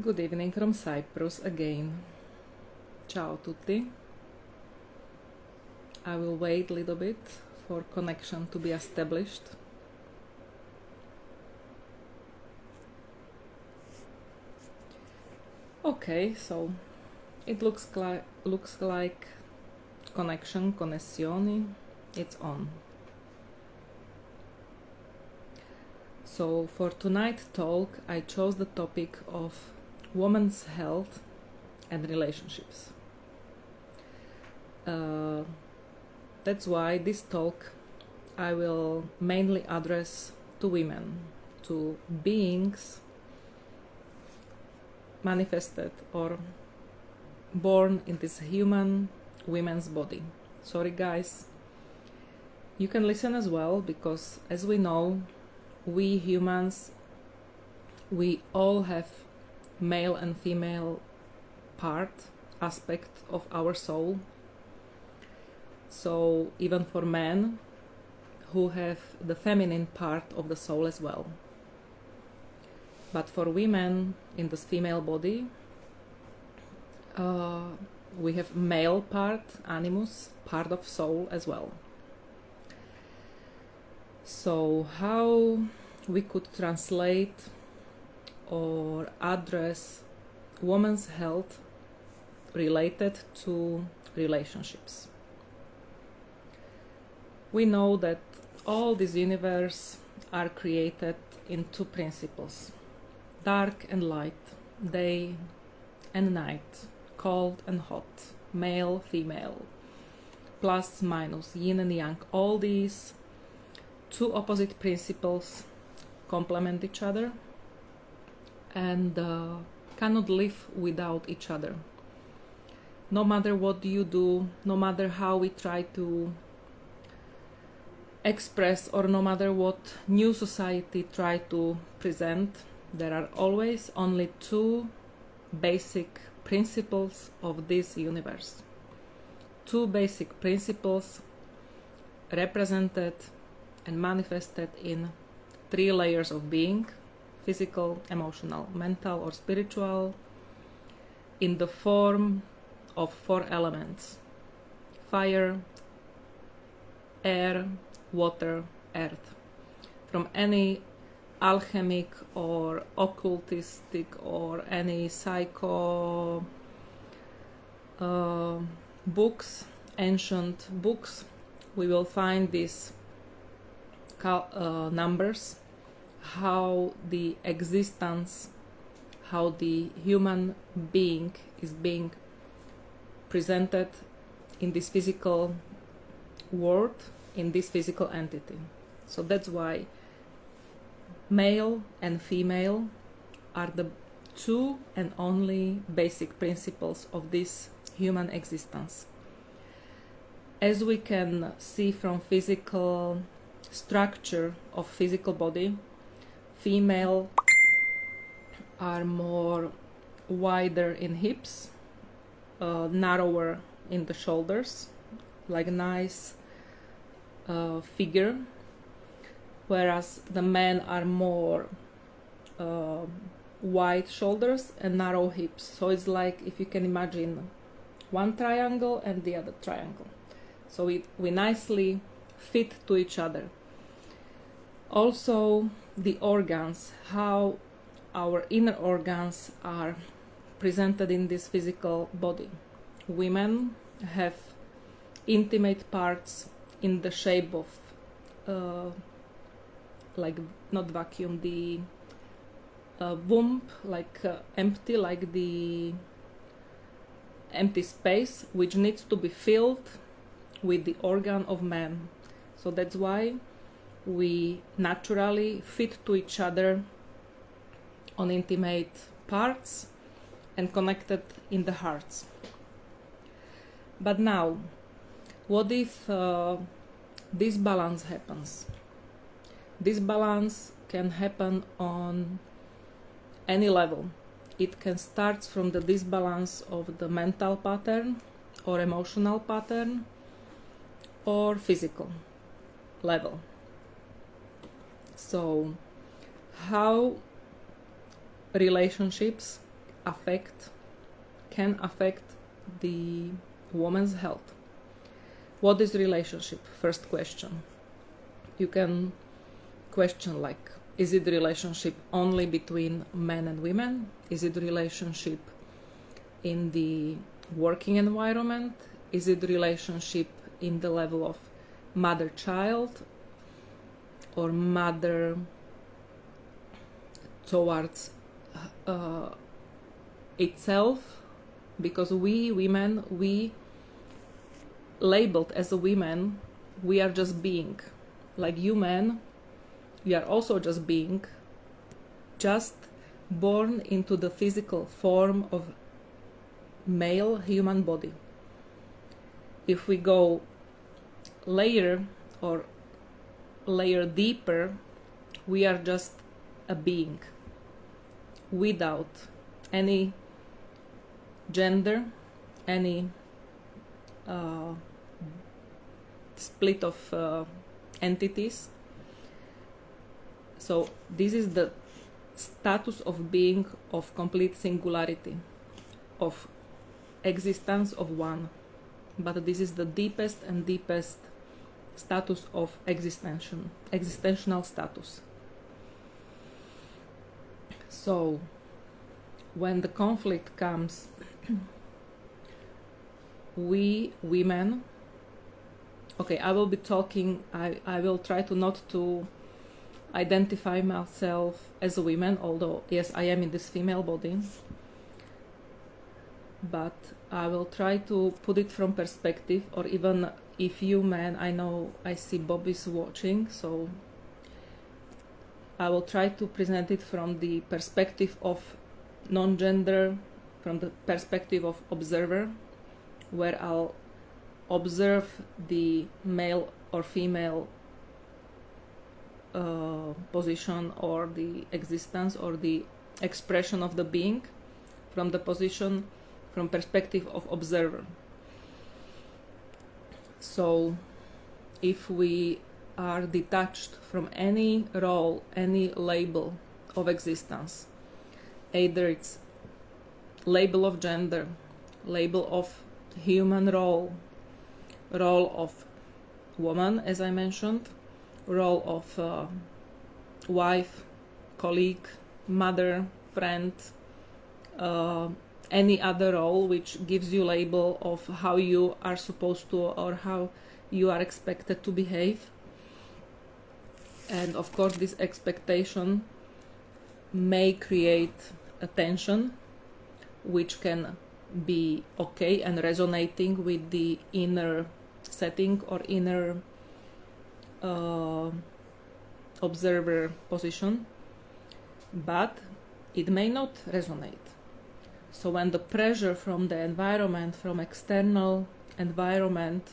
Good evening from Cyprus again. Ciao tutti. I will wait a little bit for connection to be established. Okay, so it looks like connessione, it's on. So for tonight's talk, I chose the topic of women's health and relationships. That's why this talk I will mainly address to women, to beings manifested or born in this human women's body. Sorry guys, you can listen as well, because as we know, we humans, we all have male and female aspect of our soul. So even for men who have the feminine part of the soul as well. But for women in this female body, we have male part, animus, part of soul as well. So how we could translate or address women's health related to relationships? We know that all this universe are created in two principles: dark and light, day and night, cold and hot, male, female, plus, minus, yin and yang. All these two opposite principles complement each other and cannot live without each other. No matter what you do, no matter how we try to express, or no matter what new society try to present, there are always only two basic principles of this universe. Two basic principles represented and manifested in three layers of being: physical, emotional, mental, or spiritual, in the form of four elements: fire, air, water, earth. From any alchemic or occultistic or any psycho books, ancient books, we will find these numbers, how the existence, how the human being is being presented in this physical world, in this physical entity. So that's why male and female are the two and only basic principles of this human existence. As we can see from physical structure of physical body, female are more wider in hips, narrower in the shoulders, like a nice figure, whereas the men are more wide shoulders and narrow hips. So it's like if you can imagine one triangle and the other triangle. So we nicely fit to each other. Also, the organs, how our inner organs are presented in this physical body. Women have intimate parts in the shape of like not vacuum, the womb, like empty, like the empty space which needs to be filled with the organ of man. So that's why we naturally fit to each other on intimate parts and connected in the hearts. But now, what if this balance happens? This balance can happen on any level. It can start from the disbalance of the mental pattern or emotional pattern or physical level. So how relationships can affect the woman's health. What is relationship? First question. You can question like, is it relationship only between men and women? Is it relationship in the working environment? Is it relationship in the level of mother-child or mother towards itself? Because we women, we labeled as a women, we are just being. Like you men, you are also just being, just born into the physical form of male human body. If we go layer deeper, we are just a being without any gender, any split of entities. So this is the status of being, of complete singularity, of existence of one. But this is the deepest and deepest status of existential status. So when the conflict comes, we women, okay, I will be talking, I will try to not to identify myself as a woman, although yes, I am in this female body, but I will try to put it from perspective, or even if you men, I know I see Bob is watching, so I will try to present it from the perspective of non-gender, from the perspective of observer, where I'll observe the male or female position or the existence or the expression of the being from the position, from perspective of observer. So if we are detached from any role, any label of existence, either it's label of gender, label of human role of woman, as I mentioned, role of wife, colleague, mother, friend, any other role which gives you label of how you are supposed to or how you are expected to behave. And of course this expectation may create a tension which can be okay and resonating with the inner setting or inner observer position, but it may not resonate. So when the pressure from the environment, from external environment,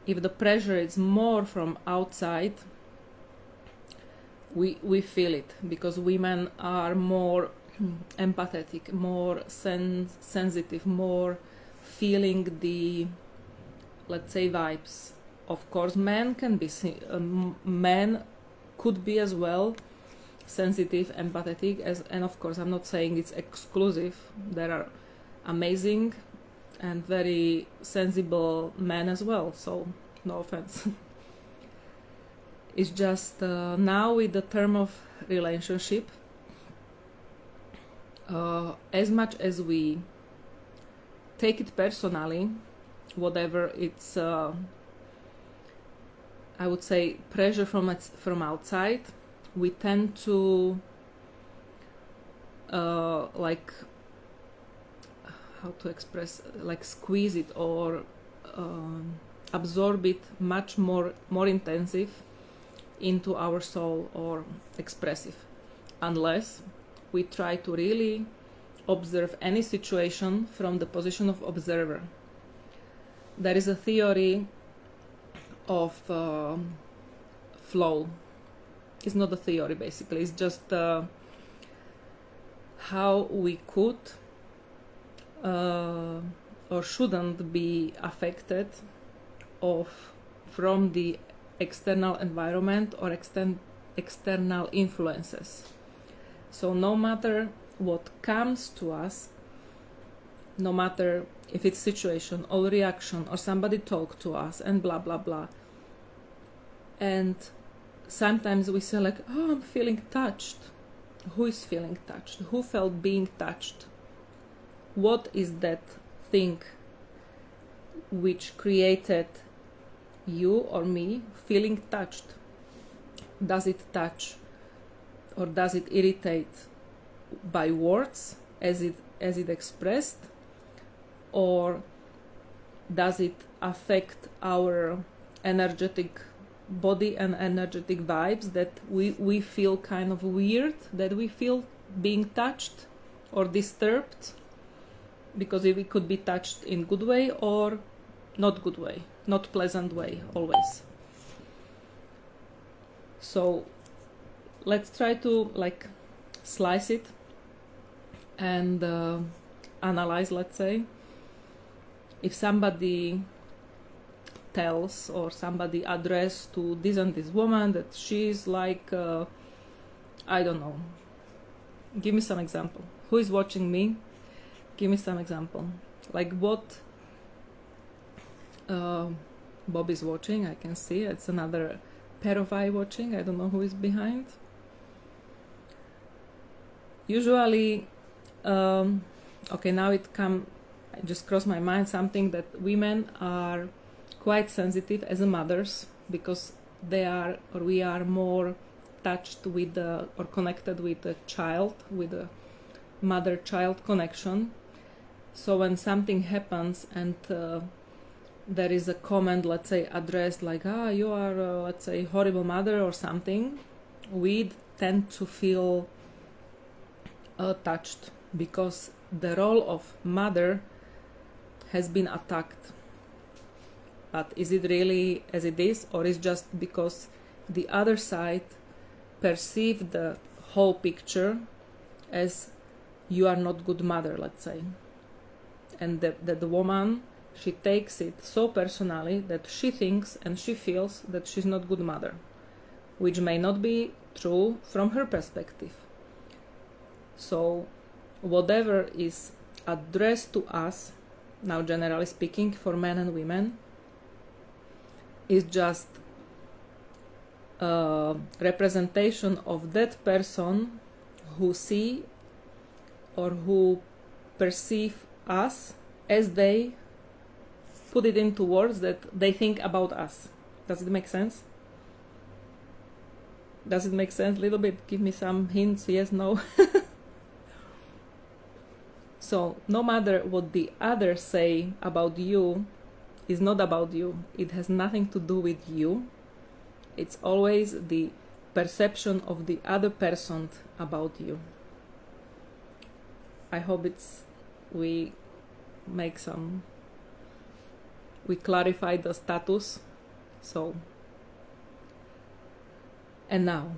if the pressure is more from outside, we feel it, because women are more empathetic, more sensitive, more feeling the, let's say, vibes. Of course, men can be, men could be as well sensitive, empathetic, and of course I'm not saying it's exclusive. There are amazing and very sensible men as well, so no offense. It's just now with the term of relationship, as much as we take it personally, whatever it's I would say pressure from outside, we tend to like, how to express, like squeeze it or absorb it much more intensive into our soul or expressive, unless we try to really observe any situation from the position of observer. There is a theory of flow. It's not a theory, basically, it's just how we could or shouldn't be affected from the external environment or external influences. So no matter what comes to us, no matter if it's situation or reaction or somebody talk to us and blah blah blah. And sometimes we say like, oh, I'm feeling touched. Who is feeling touched? Who felt being touched? What is that thing which created you or me feeling touched? Does it touch or does it irritate by words as it expressed, or does it affect our energetic body and energetic vibes, that we feel kind of weird, that we feel being touched or disturbed? Because it could be touched in good way or not good way, not pleasant way always. So let's try to like slice it and analyze. Let's say if somebody tells or somebody address to this and this woman that she's like I don't know, give me some example. Who is watching me? Give me some example. Like what Bob is watching, I can see it's another pair of eye watching. I don't know who is behind. Usually okay, now it just crossed my mind something, that women are quite sensitive as a mothers, because they are, or we are more touched with or connected with the child, with the mother-child connection. So when something happens and there is a comment, let's say, addressed like, you are, let's say, horrible mother or something, we tend to feel touched, because the role of mother has been attacked. But is it really as it is, or is just because the other side perceive the whole picture as you are not good mother, let's say, and that the woman, she takes it so personally that she thinks and she feels that she's not good mother, which may not be true from her perspective. So whatever is addressed to us, now generally speaking for men and women, is just a representation of that person who see or who perceive us as they put it into words that they think about us. Does it make sense? Does it make sense? A little bit? Give me some hints. Yes, no? So no matter what the others say about you, is not about you. It has nothing to do with you. It's always the perception of the other person about you. I hope we clarify the status. So, and now,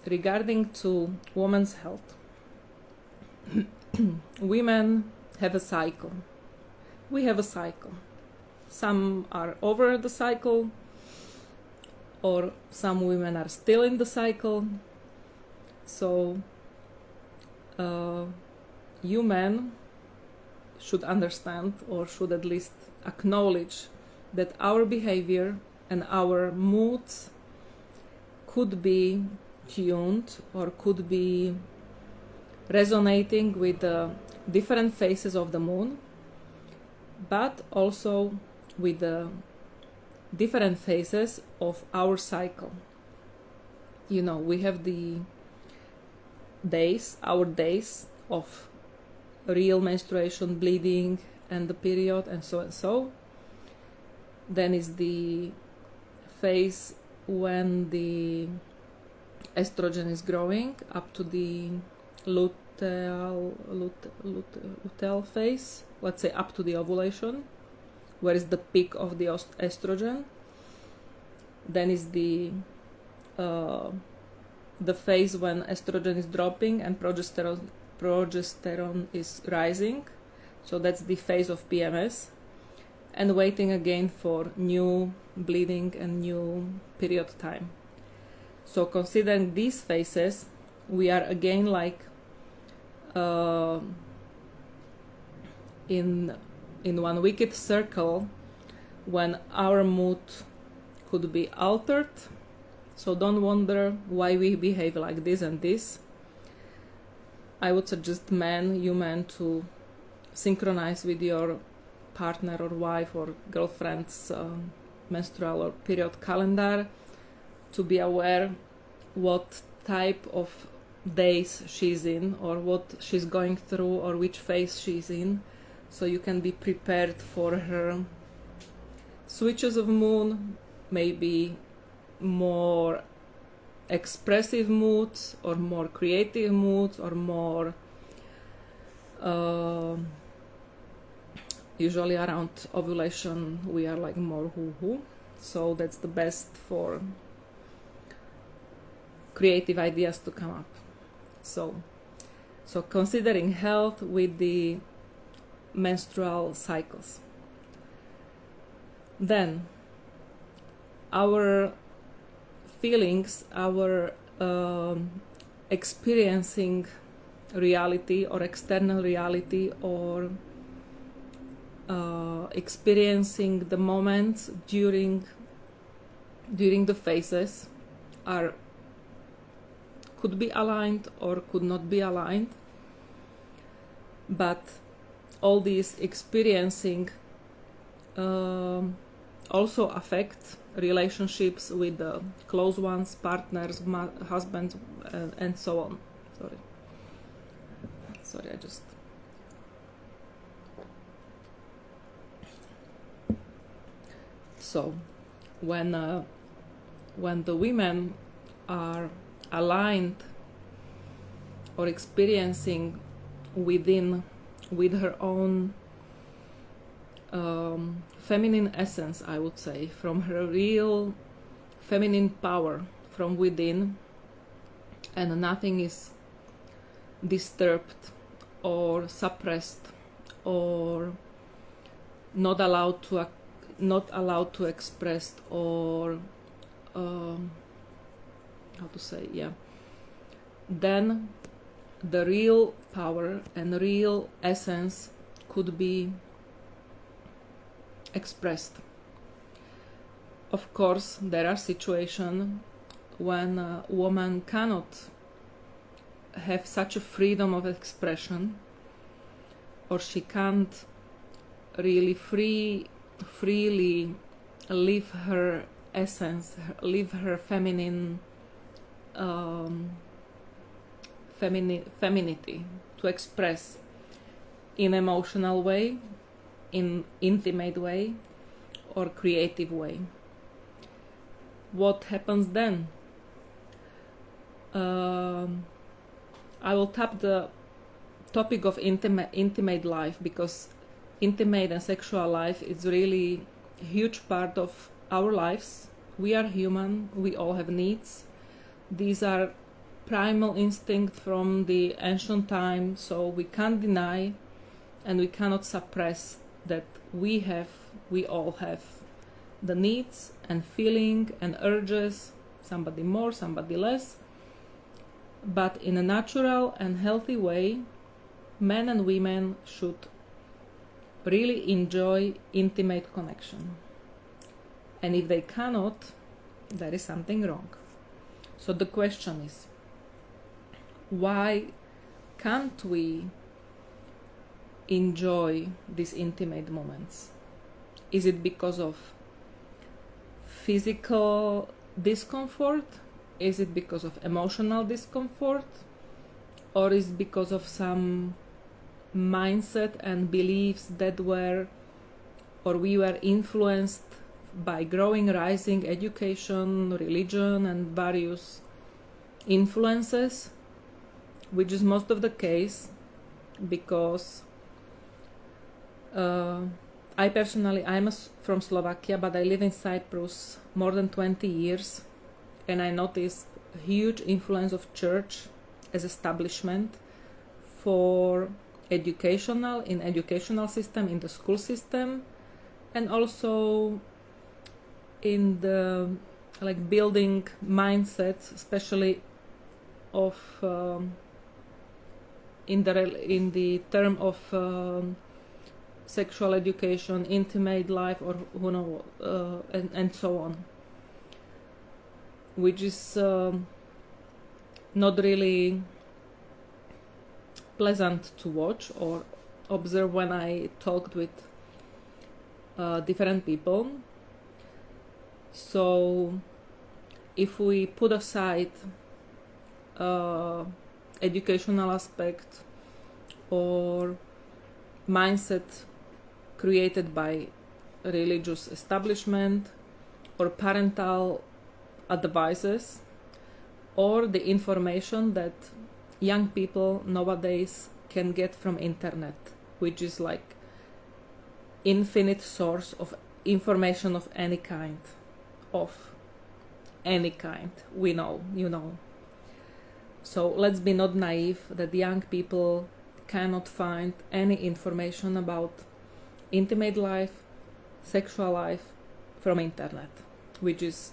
regarding to women's health, women have a cycle. We have a cycle. Some are over the cycle, or some women are still in the cycle. So you men should understand, or should at least acknowledge, that our behavior and our moods could be tuned or could be resonating with the different phases of the moon, but also with the different phases of our cycle. You know, we have the days, our days of real menstruation, bleeding, and the period, and so and so. Then is the phase when the estrogen is growing up to the luteal phase, let's say up to the ovulation, where is the peak of the estrogen. Then is the phase when estrogen is dropping and progesterone is rising. So that's the phase of PMS, and waiting again for new bleeding and new period time. So considering these phases, we are again like uh, in one wicked circle when our mood could be altered. So don't wonder why we behave like this and this. I would suggest you men, to synchronize with your partner or wife or girlfriend's menstrual or period calendar, to be aware what type of days she's in, or what she's going through, or which phase she's in, so you can be prepared for her switches of moon, maybe more expressive moods, or more creative moods, or more usually around ovulation we are like more hoo-hoo, so that's the best for creative ideas to come up. So considering health with the menstrual cycles. Then our feelings, our experiencing reality or external reality, or experiencing the moments during the phases could be aligned or could not be aligned, but all these experiencing also affect relationships with the close ones, partners, husbands, and so on. Sorry, I just... So, when the women are aligned or experiencing with her own feminine essence, I would say, from her real feminine power from within, and nothing is disturbed or suppressed or not allowed to express, or how to say, then the real power and real essence could be expressed. Of course, there are situations when a woman cannot have such a freedom of expression, or she can't really freely live her essence, live her femininity, to express in emotional way, in intimate way, or creative way. What happens then? I will tap the topic of intimate life, because intimate and sexual life is really a huge part of our lives. We are human, we all have needs. These are primal instincts from the ancient time, so we can't deny and we cannot suppress that we all have the needs and feeling and urges, somebody more, somebody less. But in a natural and healthy way, men and women should really enjoy intimate connection. And if they cannot, there is something wrong. So the question is, why can't we enjoy these intimate moments? Is it because of physical discomfort? Is it because of emotional discomfort? Or is it because of some mindset and beliefs that we were influenced by growing, rising, education, religion, and various influences, which is most of the case, because I personally, I'm from Slovakia, but I live in Cyprus more than 20 years, and I noticed a huge influence of church as establishment for educational system, in the school system, and also in the building mindsets, especially of in the term of sexual education, intimate life, or and so on, which is not really pleasant to watch or observe when I talked with different people. So if we put aside educational aspect or mindset created by religious establishment or parental advices, or the information that young people nowadays can get from internet, which is like infinite source of information of any kind, we know, you know. So let's be not naive that young people cannot find any information about intimate life, sexual life from internet, which is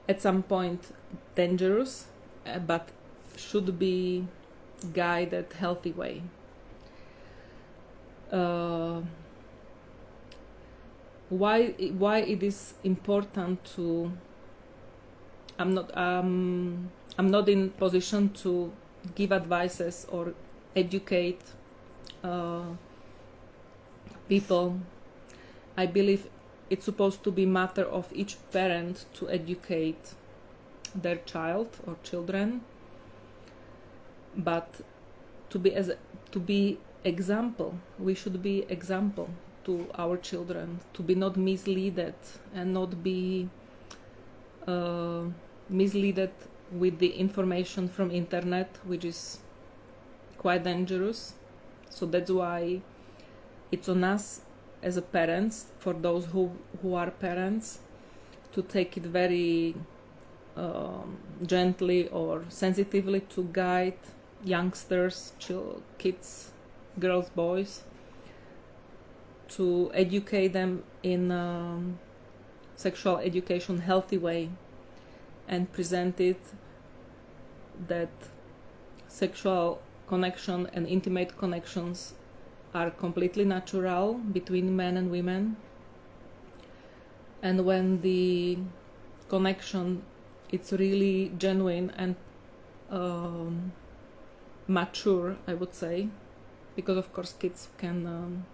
at some point dangerous, but should be guided healthy way. Why it is important to I'm not in position to give advices or educate people. I believe it's supposed to be matter of each parent to educate their child or children, but to be example. We should be example to our children, to be not misled and not be misled with the information from internet, which is quite dangerous. So that's why it's on us as a parents, for those who are parents, to take it very gently or sensitively to guide youngsters, kids, girls, boys, to educate them in sexual education healthy way, and present it that sexual connection and intimate connections are completely natural between men and women, and when the connection it's really genuine and mature, I would say, because of course kids can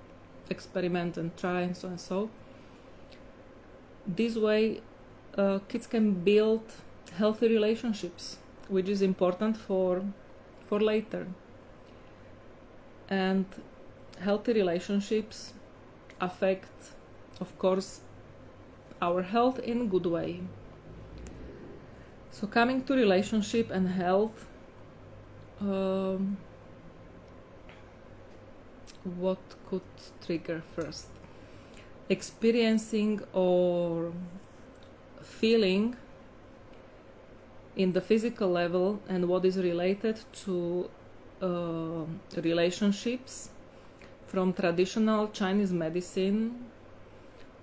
experiment and try and so and so. This way kids can build healthy relationships, which is important for later. And healthy relationships affect, of course, our health in a good way. So coming to relationship and health, what could trigger first? Experiencing or feeling in the physical level and what is related to relationships. From traditional Chinese medicine,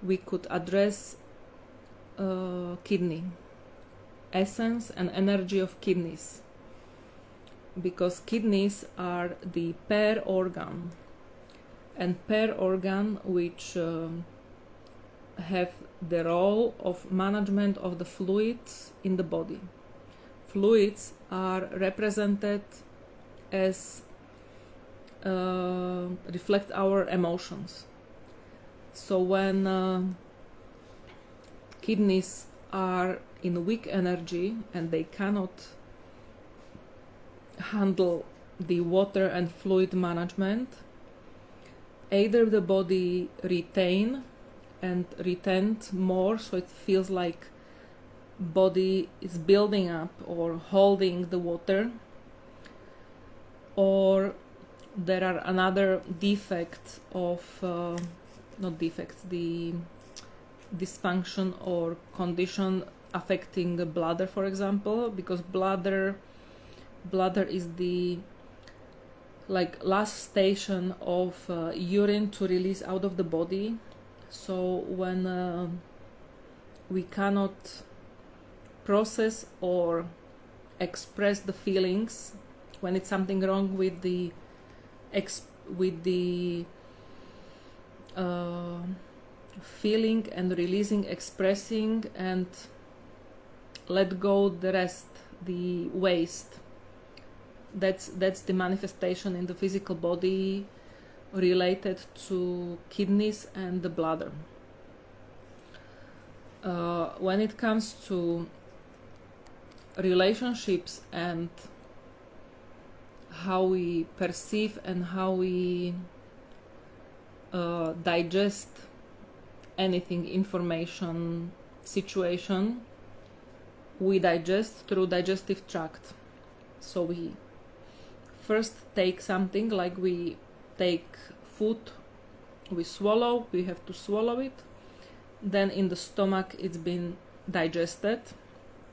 we could address kidney, essence and energy of kidneys, because kidneys are the pair organ, and pair organ which have the role of management of the fluids in the body. Fluids are represented as reflect our emotions. So when kidneys are in weak energy and they cannot handle the water and fluid management, either the body retain more, so it feels like body is building up or holding the water, or there are another defect of the dysfunction or condition affecting the bladder, for example, because bladder is the last station of urine to release out of the body. So when we cannot process or express the feelings when it's something wrong with the feeling and releasing, expressing, and let go the rest, the waste. That's the manifestation in the physical body related to kidneys and the bladder. When it comes to relationships and how we perceive and how we digest anything, information, situation, we digest through digestive tract. So we first take something, like we take food, we swallow, we have to swallow it, then in the stomach it's been digested,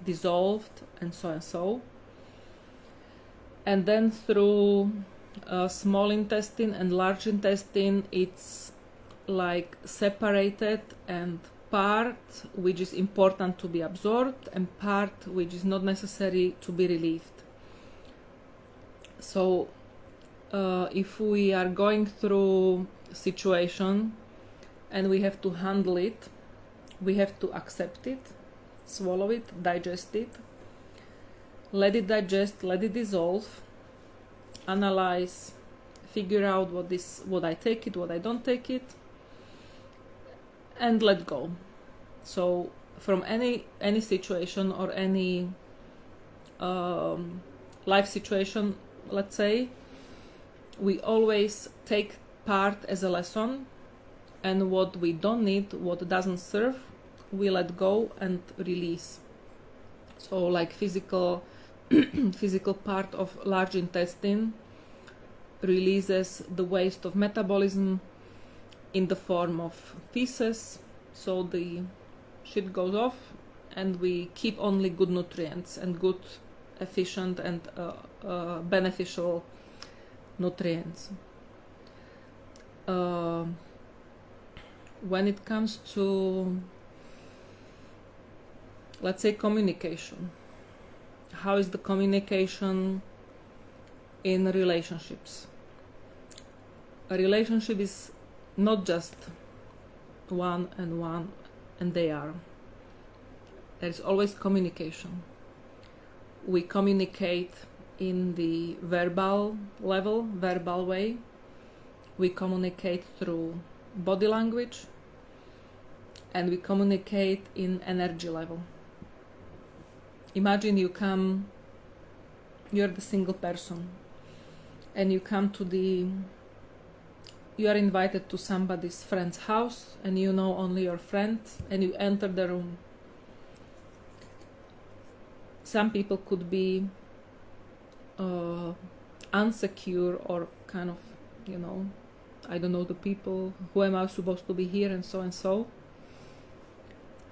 dissolved, and so, and then through small intestine and large intestine it's like separated, and part which is important to be absorbed and part which is not necessary to be relieved. So if we are going through situation and we have to handle it, we have to accept it, swallow it, digest it, let it digest, let it dissolve, analyze, figure out what I take it, what I don't take it, and let go. So from any situation or any life situation, let's say, we always take part as a lesson, and what we don't need, what doesn't serve, we let go and release. So like physical part of large intestine releases the waste of metabolism in the form of feces, so the shit goes off and we keep only good nutrients and good, efficient and beneficial nutrients. When it comes to, let's say, communication, how is the communication in relationships? A relationship is not just one and they are. There's always communication. We communicate in the verbal level, verbal way. We communicate through body language, and we communicate in energy level. Imagine you're the single person, and you are invited to somebody's friend's house, and you know only your friend, and you enter the room. Some people could be unsecure or kind of, I don't know the people, who am I supposed to be here, and so.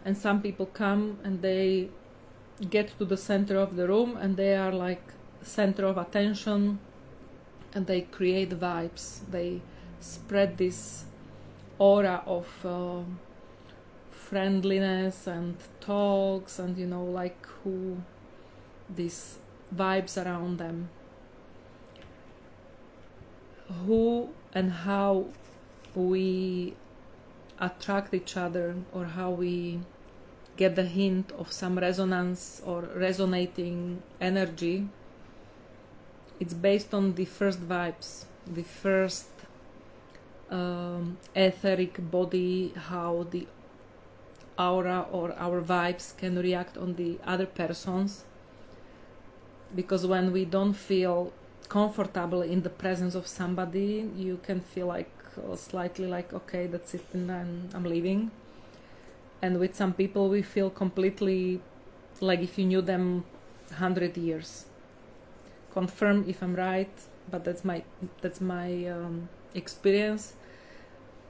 And some people come and they get to the center of the room and they are like center of attention, and they create vibes. They spread this aura of friendliness and talks and these vibes around them. Who and how we attract each other, or how we get the hint of some resonance or resonating energy, it's based on the first vibes, the first etheric body, how the aura or our vibes can react on the other persons. Because when we don't feel comfortable in the presence of somebody, you can feel like slightly like, okay, that's it, and I'm leaving. And with some people we feel completely like if you knew them 100 years. Confirm if I'm right, but that's my experience.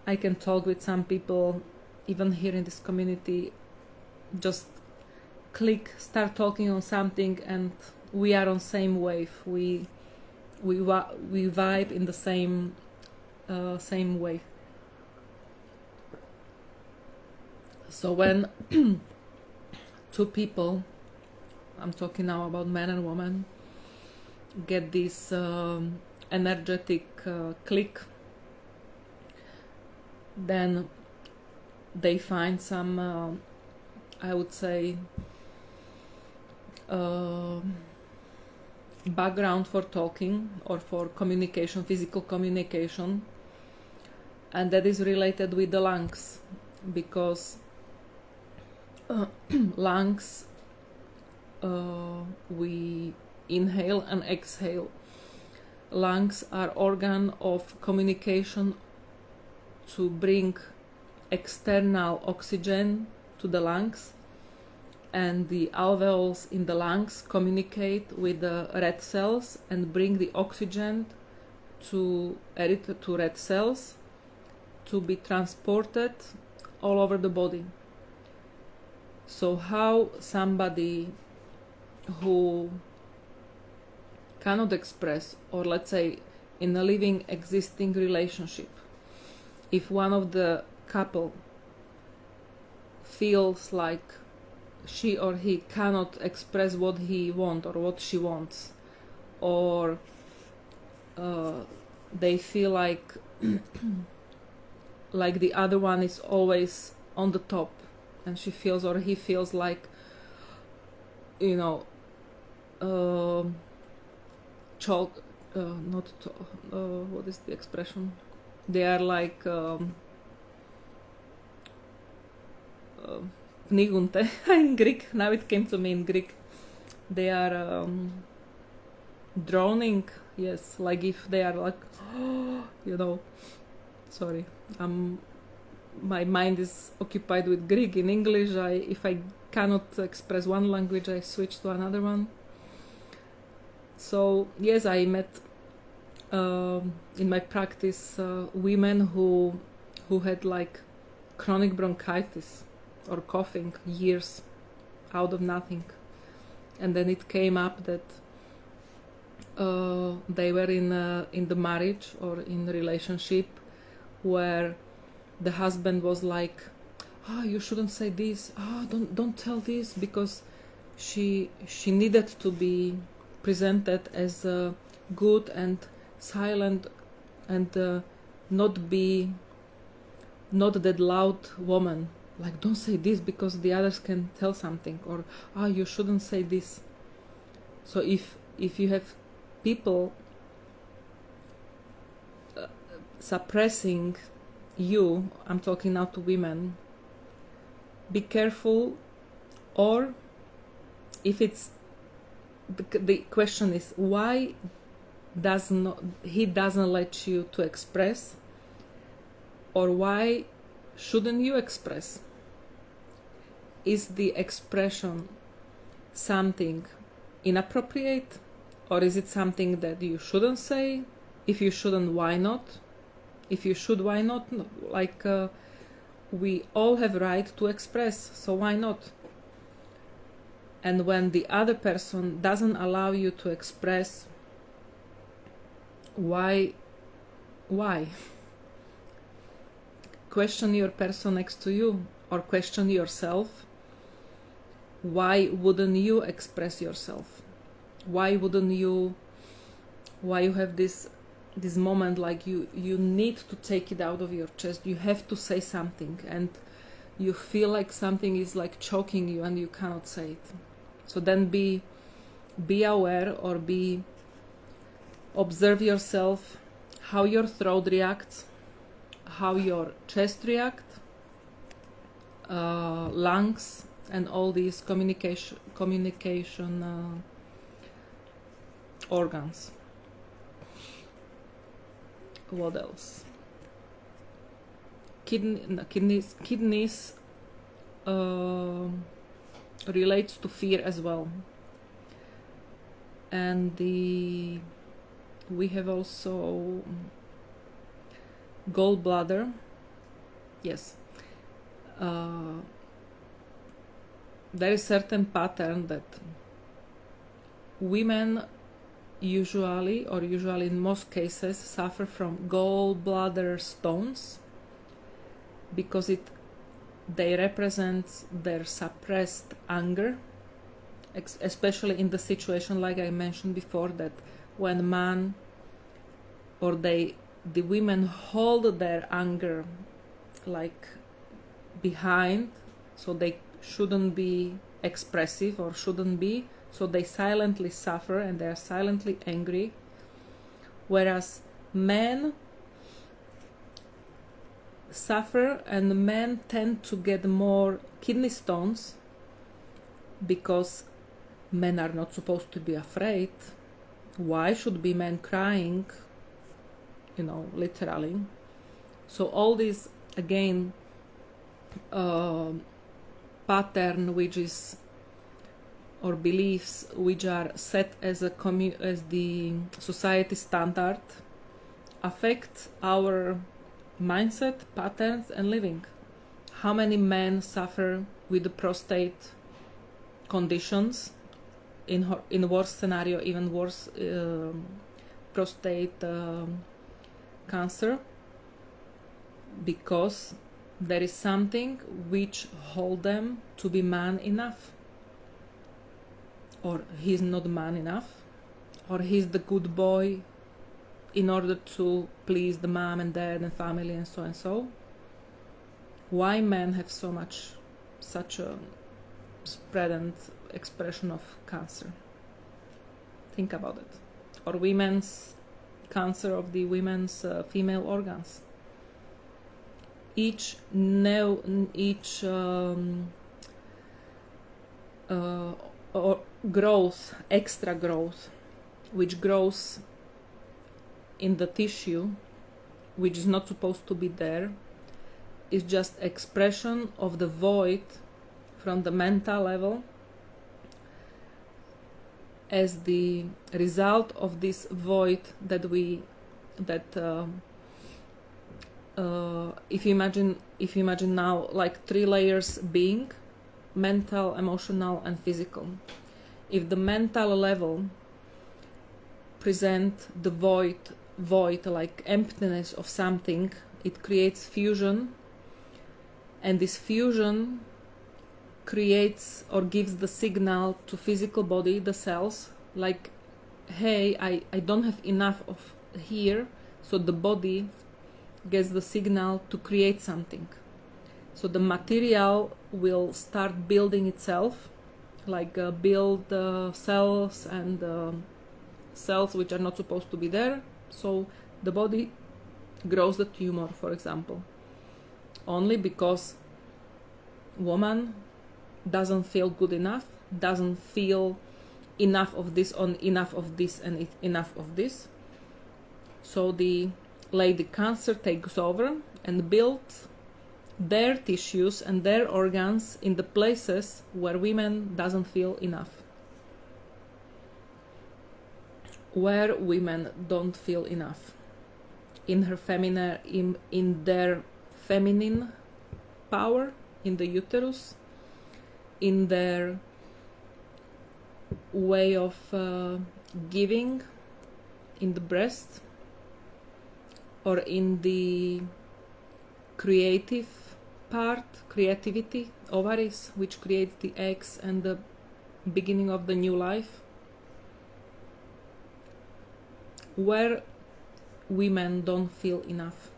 I can talk with some people, even here in this community, just click, start talking on something, and we are on same wave. We vibe in the same wave. So when two people, I'm talking now about man and woman, get this energetic click, then they find some, I would say, background for talking or for communication, physical communication, and that is related with the lungs, because lungs, we inhale and exhale. Lungs are organ of communication to bring external oxygen to the lungs, and the alveoles in the lungs communicate with the red cells and bring the oxygen to red cells to be transported all over the body. So how somebody who cannot express, or let's say in a living existing relationship, if one of the couple feels like she or he cannot express what he wants or what she wants, or they feel like like the other one is always on the top, and she feels or he feels like, you know, what is the expression? They are like pnigunte in Greek. Now it came to me in Greek. They are drowning. Yes, like if they are like, you know. Sorry, my mind is occupied with Greek. In English, if I cannot express one language, I switch to another one. So yes, I met in my practice women who had like chronic bronchitis or coughing years out of nothing, and then it came up that they were in the marriage or in a relationship where the husband was like, you shouldn't say this, don't tell this, because she needed to be presented as a good and silent and not that loud woman, like don't say this because the others can tell something, or you shouldn't say this. So if you have people suppressing you, I'm talking now to women, be careful. Or if it's the question is why he doesn't let you to express, or why shouldn't you express? Is the expression something inappropriate, or is it something that you shouldn't say? If you shouldn't, why not? If you should, why not? Like we all have right to express, so why not? And when the other person doesn't allow you to express, why? Question your person next to you, or question yourself. Why wouldn't you express yourself? Why you have this moment like you need to take it out of your chest, you have to say something, and you feel like something is like choking you and you cannot say it. So then be aware, or observe yourself, how your throat reacts, how your chest reacts, lungs, and all these communication organs. What else? Kidneys relates to fear as well, and we have also gallbladder. Yes, there is certain pattern that women usually in most cases suffer from gallbladder stones, because they represent their suppressed anger especially in the situation like I mentioned before, that when man or the women hold their anger like behind, so they shouldn't be expressive or shouldn't be, so they silently suffer and they are silently angry, whereas men suffer and men tend to get more kidney stones because men are not supposed to be afraid. Why should be men crying, literally? So all these, again, pattern which is, or beliefs which are set as as the society standard, affect our mindset, patterns, and living. How many men suffer with the prostate conditions? In worse scenario, even worse, prostate cancer, because there is something which hold them to be man enough, or he's not man enough, or he's the good boy in order to please the mom and dad and family and so and so. Why men have such a spread and expression of cancer? Think about it. Or women's cancer of the women's female organs. Each or growth, extra growth, which grows in the tissue, which is not supposed to be there, is just expression of the void from the mental level, as the result of this void if you imagine now like 3 layers being: mental, emotional, and physical. If the mental level present the void like emptiness of something, it creates fusion, and this fusion creates or gives the signal to physical body, the cells, like, hey, I don't have enough of here, so the body gets the signal to create something. So the material will start building itself, like build cells and cells which are not supposed to be there. So the body grows the tumor, for example, only because woman doesn't feel good enough, doesn't feel enough of this on enough of this and enough of this. So the lady cancer takes over and builds their tissues and their organs in the places where women doesn't feel enough, where women don't feel enough, in her feminine, in their feminine power, in the uterus, in their way of giving, in the breast, or in the creative part, creativity, ovaries, which creates the eggs and the beginning of the new life, where women don't feel enough.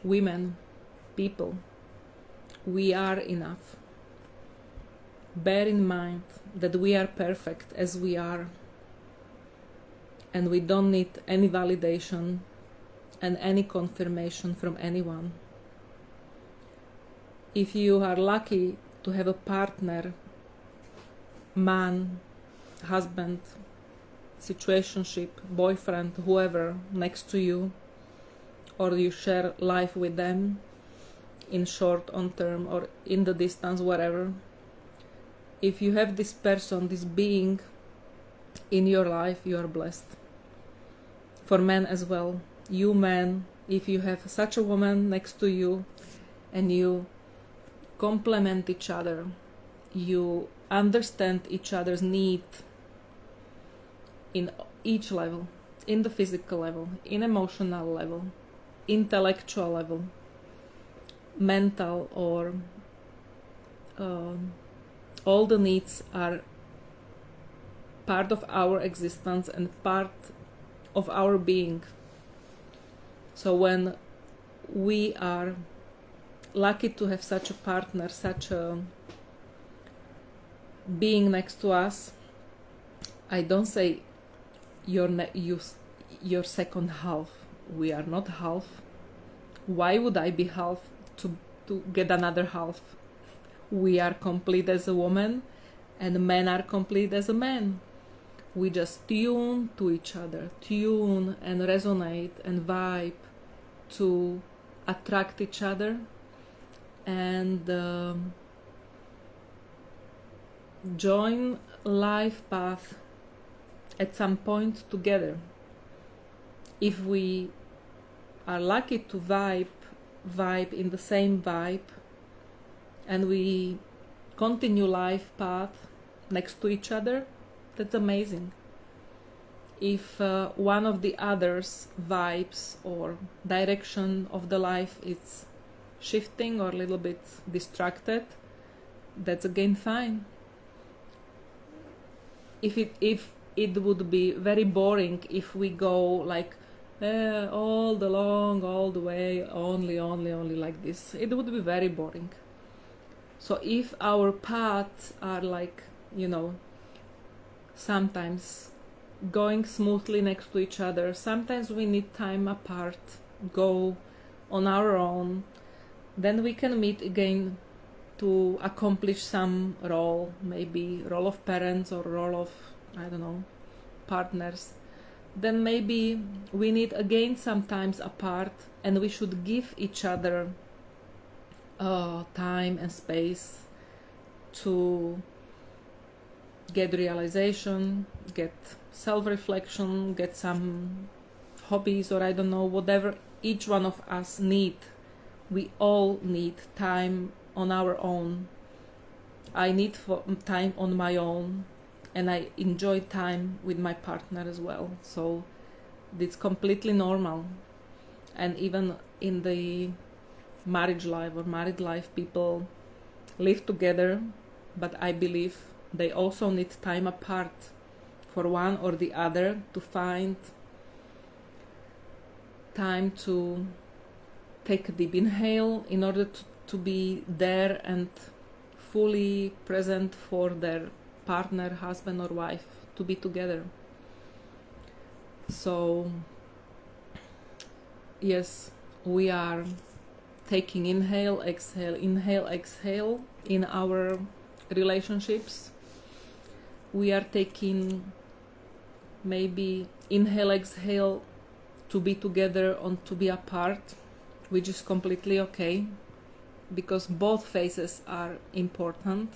Women, people, we are enough. Bear in mind that we are perfect as we are, and we don't need any validation and any confirmation from anyone. If you are lucky to have a partner, man, husband, situationship, boyfriend, whoever next to you, or you share life with them in short, on term, or in the distance, whatever. If you have this person, this being in your life, you are blessed. For men as well. You men, if you have such a woman next to you and you complement each other, you understand each other's need in each level, in the physical level, in emotional level, intellectual level, mental or all the needs are part of our existence and part of our being. So when we are lucky to have such a partner, such a being next to us, I don't say your second half. We are not half. Why would I be half to get another half? We are complete as a woman, and men are complete as a man. We just tune to each other, tune and resonate and vibe to attract each other and join life path at some point together. If we are lucky to vibe in the same vibe, and we continue life path next to each other, that's amazing. If one of the others vibes or direction of the life is shifting or a little bit distracted, that's again fine. If it would be very boring if we go like all the way, only like this, it would be very boring. So if our paths are like, sometimes going smoothly next to each other, sometimes we need time apart, go on our own, then we can meet again to accomplish some role, maybe role of parents or role of, partners. Then maybe we need again sometimes apart, and we should give each other time and space to get realization, get self-reflection, get some hobbies, or whatever each one of us need. We all need time on our own. I need time on my own, and I enjoy time with my partner as well. So it's completely normal. And even in the marriage life or married life, people live together, but I believe they also need time apart for one or the other to find time to take a deep inhale in order to be there and fully present for their partner, husband or wife, to be together. So yes, we are taking inhale, exhale in our relationships. We are taking maybe inhale, exhale to be together or to be apart, which is completely okay, because both phases are important.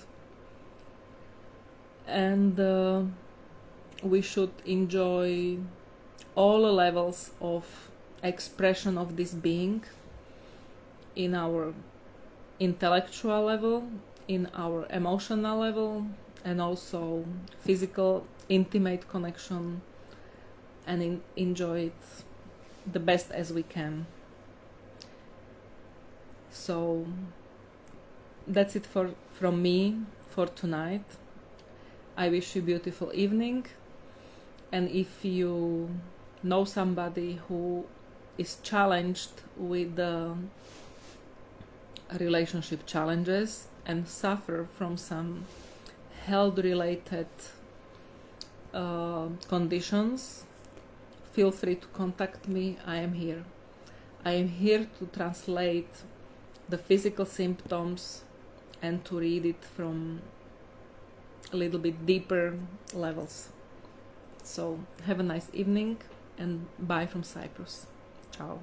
And we should enjoy all levels of expression of this being in our intellectual level, in our emotional level, and also physical, intimate connection, and enjoy it the best as we can. So that's it from me for tonight. I wish you a beautiful evening, and if you know somebody who is challenged with relationship challenges and suffer from some health related conditions, feel free to contact me. I am here. I am here to translate the physical symptoms and to read it from a little bit deeper levels. So have a nice evening, and bye from Cyprus. Ciao.